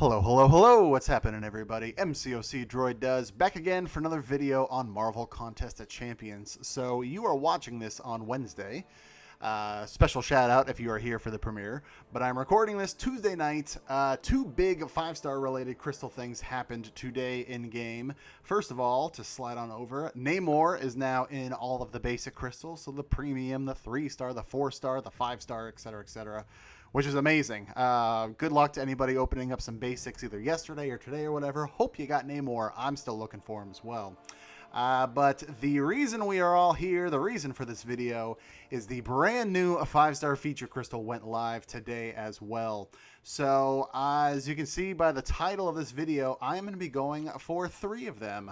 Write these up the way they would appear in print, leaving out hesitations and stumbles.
Hello, hello, hello! What's happening, everybody? MCOC Droid does back again for another video on Marvel Contest of Champions. So you are watching this on Wednesday. Special shout out if you are here for the premiere. But I'm recording this Tuesday night. Two big 5-star related crystal things happened today in game. First of all, to slide on over, Namor is now in all of the basic crystals. So the premium, the 3-star, the 4-star, the 5-star, etc., etc., which is amazing. Good luck to anybody opening up some basics either yesterday or today or whatever. Hope you got Namor. I'm still looking for him as well. But the reason we are all here, the reason for this video, is the brand new 5-star feature crystal went live today as well. So as you can see by the title of this video, I am going to be going for 3 of them.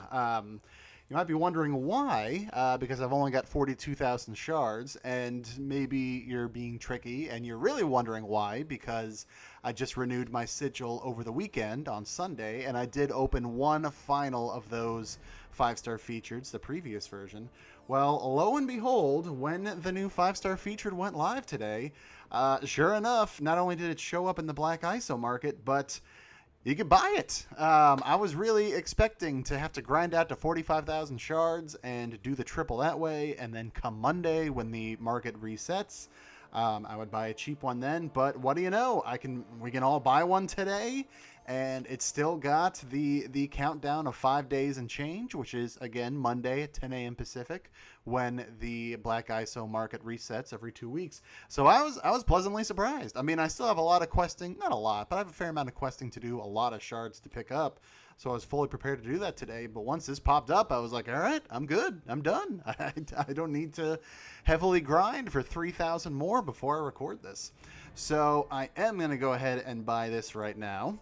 You might be wondering why, because I've only got 42,000 shards, and maybe you're being tricky, and you're really wondering why, because I just renewed my sigil over the weekend on Sunday, and I did open one final of those 5-star features, the previous version. Well, lo and behold, when the new 5-star featured went live today, sure enough, not only did it show up in the Black ISO market, but you could buy it. I was really expecting to have to grind out to 45,000 shards and do the triple that way, and then come Monday when the market resets, I would buy a cheap one then. But what do you know? We can all buy one today, and it's still got the countdown of 5 days and change, which is again Monday at 10 a.m. Pacific, when the Black ISO market resets every 2 weeks. So I was pleasantly surprised. I mean, I still have a lot of questing, not a lot, but I have a fair amount of questing to do, a lot of shards to pick up. So I was fully prepared to do that today. But once this popped up, I was like, all right, I'm good. I'm done. I don't need to heavily grind for 3,000 more before I record this. So I am going to go ahead and buy this right now.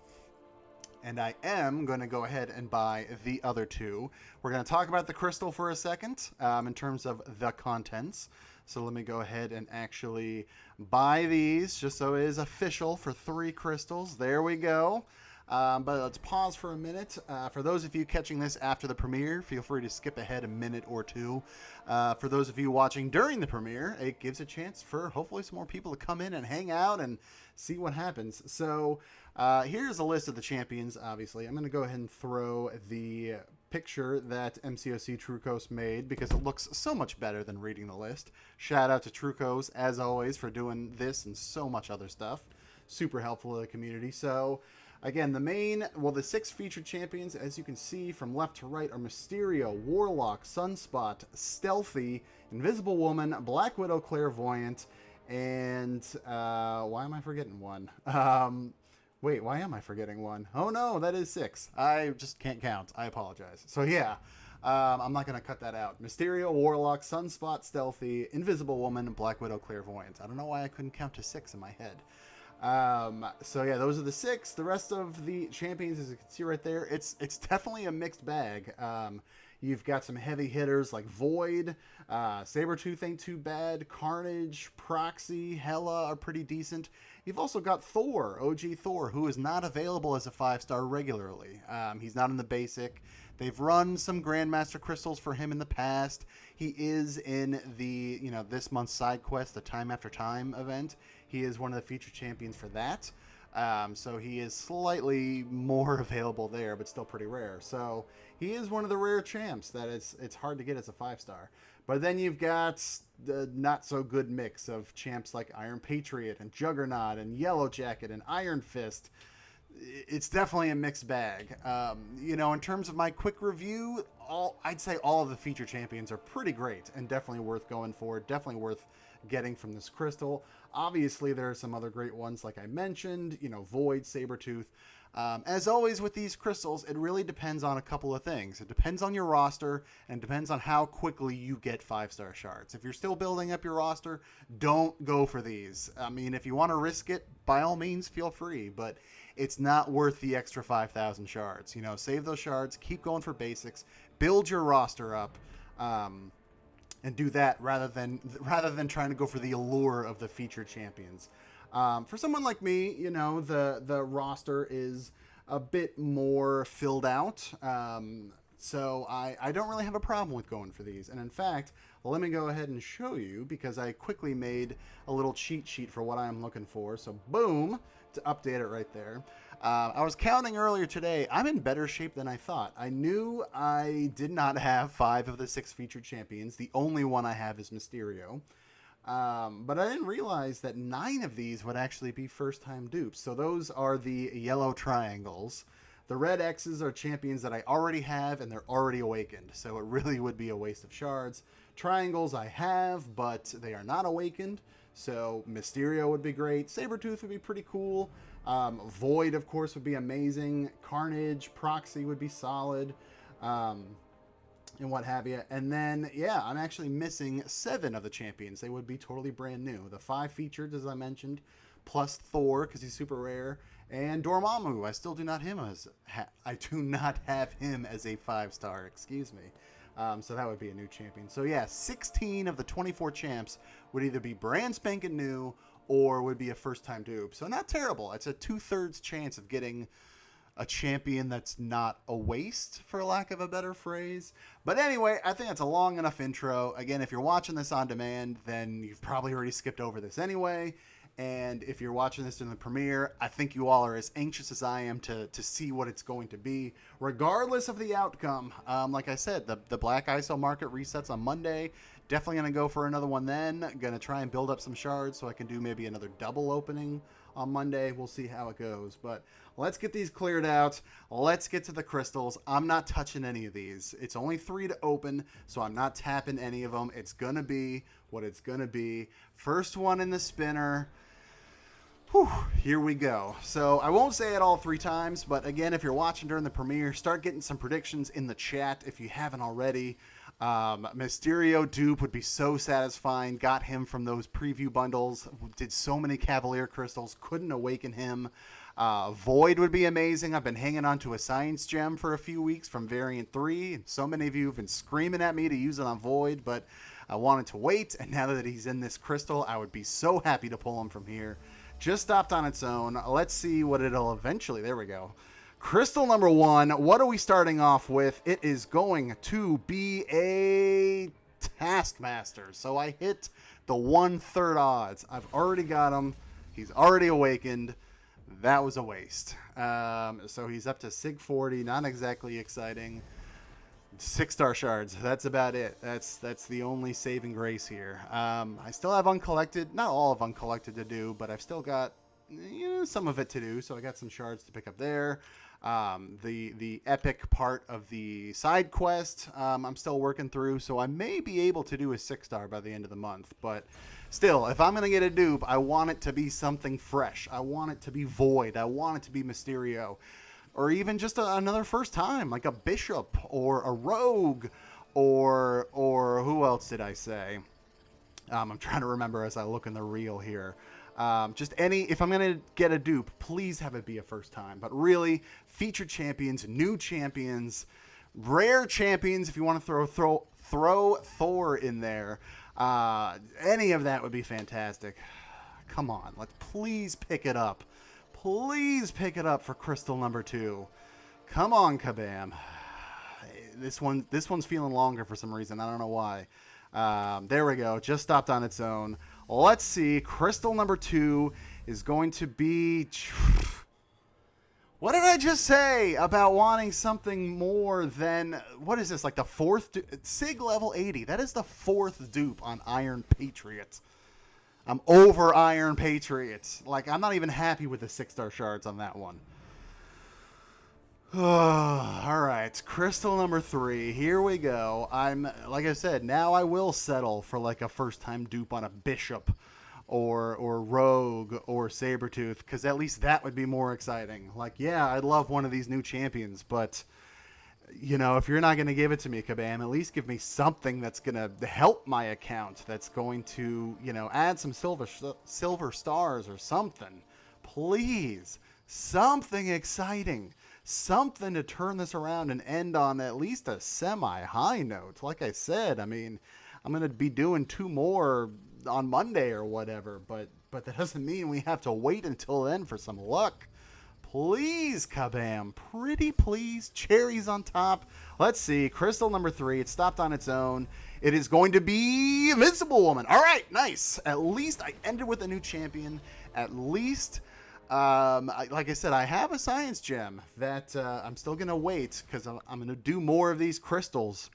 And I am going to go ahead and buy the other 2. We're going to talk about the crystal for a second in terms of the contents. So let me go ahead and actually buy these just so it is official for 3 crystals. There we go. But let's pause for a minute. For those of you catching this after the premiere, feel free to skip ahead a minute or 2. For those of you watching during the premiere, it gives a chance for hopefully some more people to come in and hang out and see what happens. So here's a list of the champions, obviously. I'm going to go ahead and throw the picture that MCOC Trucos made because it looks so much better than reading the list. Shout out to Trucos, as always, for doing this and so much other stuff. Super helpful to the community. So again, the 6 featured champions, as you can see from left to right, are Mysterio, Warlock, Sunspot, Stealthy, Invisible Woman, Black Widow, Clairvoyant, and why am I forgetting one? Wait, why am I forgetting one? Oh no, that is 6. I just can't count. I apologize. So yeah, I'm not going to cut that out. Mysterio, Warlock, Sunspot, Stealthy, Invisible Woman, Black Widow, Clairvoyant. I don't know why I couldn't count to 6 in my head. So yeah, those are the 6. The rest of the champions, as you can see right there, it's definitely a mixed bag. You've got some heavy hitters like Void, Sabretooth ain't too bad, Carnage, Proxy, Hela are pretty decent. You've also got Thor, OG Thor, who is not available as a 5-star regularly. He's not in the basic. They've run some Grandmaster crystals for him in the past. He is in the, this month's side quest, the Time After Time event. He is one of the featured champions for that. So he is slightly more available there, but still pretty rare. So he is one of the rare champs that it's hard to get as a 5-star. But then you've got the not so good mix of champs like Iron Patriot and Juggernaut and Yellow Jacket and Iron Fist. It's definitely a mixed bag. In terms of my quick review, I'd say all of the feature champions are pretty great and definitely worth going for, definitely worth getting from this crystal. Obviously, there are some other great ones, like I mentioned, Void, Sabretooth. As always with these crystals, it really depends on a couple of things. It depends on your roster, and depends on how quickly you get 5-star shards. If you're still building up your roster, don't go for these. I mean, if you want to risk it, by all means, feel free, but it's not worth the extra 5,000 shards. Save those shards, keep going for basics, build your roster up, and do that rather than trying to go for the allure of the featured champions. For someone like me, the roster is a bit more filled out, so I don't really have a problem with going for these. And in fact, let me go ahead and show you, because I quickly made a little cheat sheet for what I'm looking for. So boom, to update it right there. I was counting earlier today. I'm in better shape than I thought. I knew I did not have 5 of the 6 featured champions. The only one I have is Mysterio. But I didn't realize that 9 of these would actually be first-time dupes. So those are the yellow triangles. The red X's are champions that I already have, and they're already awakened. So it really would be a waste of shards. Triangles I have, but they are not awakened. So Mysterio would be great. Sabretooth would be pretty cool. Void, of course, would be amazing. Carnage, Proxy would be solid. And what have you. And then, yeah, I'm actually missing 7 of the champions. They would be totally brand new. The 5 featured, as I mentioned, plus Thor, because he's super rare. And Dormammu, I still do not have him as a 5-star, excuse me. So that would be a new champion. So yeah, 16 of the 24 champs would either be brand spanking new or would be a first-time dupe. So not terrible. It's a 2/3 chance of getting a champion that's not a waste, for lack of a better phrase. But anyway, I think that's a long enough intro. Again, if you're watching this on demand, then you've probably already skipped over this anyway. And if you're watching this in the premiere, I think you all are as anxious as I am to see what it's going to be, regardless of the outcome. Like I said, the Black ISO market resets on Monday. Definitely going to go for another one then. Going to try and build up some shards so I can do maybe another double opening on Monday. We'll see how it goes. But let's get these cleared out. Let's get to the crystals. I'm not touching any of these. It's only 3 to open, so I'm not tapping any of them. It's going to be what it's going to be. First one in the spinner. Whew, here we go. So I won't say it all 3 times, but again, if you're watching during the premiere, start getting some predictions in the chat if you haven't already. Mysterio dupe would be so satisfying. Got him from those preview bundles. Did so many Cavalier crystals. Couldn't awaken him. Void would be amazing. I've been hanging on to a science gem for a few weeks from variant 3. And so many of you have been screaming at me to use it on Void, but I wanted to wait. And now that he's in this crystal, I would be so happy to pull him from here. Just stopped on its own. Let's see what it'll eventually... There we go. Crystal number 1. What are we starting off with? It is going to be a Taskmaster. So I hit the 1/3 odds. I've already got him. He's already awakened. That was a waste. So he's up to Sig 40. Not exactly exciting. 6-star shards. That's about it. That's the only saving grace here. I still have uncollected, not all of uncollected to do, but I've still got some of it to do. So I got some shards to pick up there. The epic part of the side quest I'm still working through, so I may be able to do a 6-star by the end of the month. But still, if I'm gonna get a dupe, I want it to be something fresh. I want it to be Void. I want it to be Mysterio. Or even just another first time, like a Bishop or a Rogue, or who else did I say? I'm trying to remember as I look in the reel here. Just if I'm going to get a dupe, please have it be a first time. But really, featured champions, new champions, rare champions, if you want to throw Thor in there. Any of that would be fantastic. Come on, let's please pick it up. Please pick it up for crystal number 2. Come on, Kabam. This one's feeling longer for some reason. I don't know why. There we go. Just stopped on its own. Let's see. Crystal number 2 is going to be... What did I just say about wanting something more than... What is this? Like the 4th... Sig level 80. That is the 4th dupe on Iron Patriot. I'm over Iron Patriots. Like, I'm not even happy with the 6-star shards on that one. All right, crystal number 3. Here we go. Like I said, now I will settle for like a first-time dupe on a Bishop or Rogue or Sabretooth, because at least that would be more exciting. Like, yeah, I'd love one of these new champions, but... if you're not going to give it to me, Kabam, at least give me something that's going to help my account, that's going to, add some silver stars or something. Please. Something exciting. Something to turn this around and end on at least a semi-high note. Like I said, I mean, I'm going to be doing 2 more on Monday or whatever, but that doesn't mean we have to wait until then for some luck. Please, Kabam. Pretty please. Cherries on top. Let's see. Crystal number 3. It stopped on its own. It is going to be Invincible Woman. All right. Nice. At least I ended with a new champion. At least Like I said, I have a science gem that I'm still going to wait because I'm going to do more of these crystals.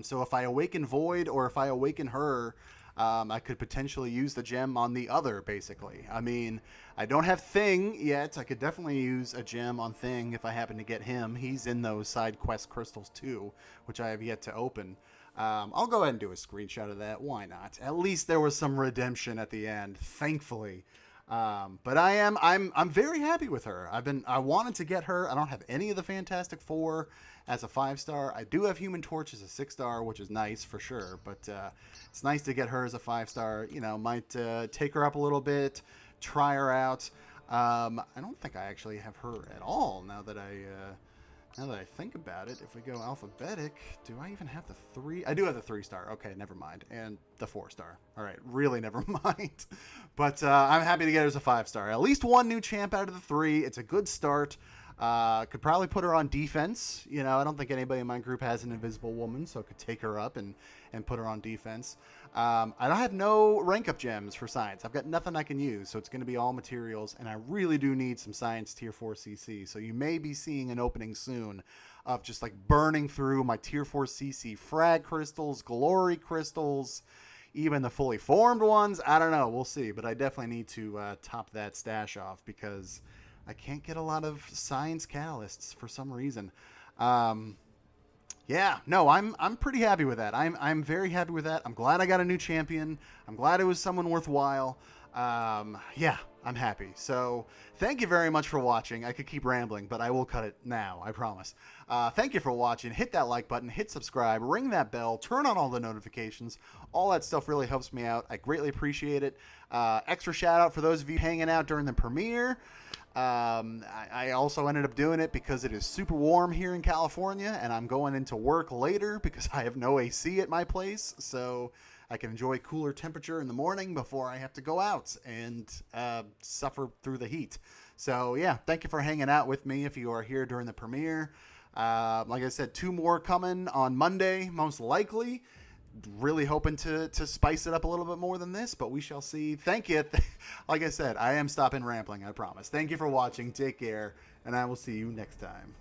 So if I awaken Void or if I awaken her, I could potentially use the gem on the other, basically. I mean, I don't have Thing yet. I could definitely use a gem on Thing if I happen to get him. He's in those side quest crystals too, which I have yet to open. I'll go ahead and do a screenshot of that. Why not? At least there was some redemption at the end, thankfully. But I'm very happy with her. I wanted to get her. I don't have any of the Fantastic Four as a 5-star. I do have Human Torch as a 6-star, which is nice for sure. But it's nice to get her as a 5-star. You know, might take her up a little bit, try her out. I don't think I actually have her at all now that I think about it. If we go alphabetic, do I even have the 3? I do have the 3-star. Okay, never mind. And the 4-star. All right, really never mind. But I'm happy to get her as a 5-star. At least one new champ out of the 3. It's a good start. Could probably put her on defense. You know, I don't think anybody in my group has an Invisible Woman, so I could take her up and put her on defense. I don't have no rank up gems for science. I've got nothing I can use, so it's going to be all materials, and I really do need some science tier 4 CC. So you may be seeing an opening soon of just like burning through my tier 4 CC frag crystals, glory crystals, even the fully formed ones. I don't know. We'll see, but I definitely need to top that stash off because I can't get a lot of science catalysts for some reason. Yeah, no, I'm pretty happy with that. I'm very happy with that. I'm glad I got a new champion. I'm glad it was someone worthwhile. Yeah, I'm happy. So thank you very much for watching. I could keep rambling, but I will cut it now, I promise. Thank you for watching. Hit that like button, hit subscribe, ring that bell, turn on all the notifications. All that stuff really helps me out. I greatly appreciate it. Extra shout out for those of you hanging out during the premiere. I also ended up doing it because it is super warm here in California, and I'm going into work later because I have no AC at my place, so I can enjoy cooler temperature in the morning before I have to go out and suffer through the heat. So yeah, thank you for hanging out with me if you are here during the premiere. Like I said, 2 more coming on Monday, most likely. Really hoping to spice it up a little bit more than this, but we shall see. Thank you. Like I said, I am stopping rambling, I promise. Thank you for watching. Take care, and I will see you next time.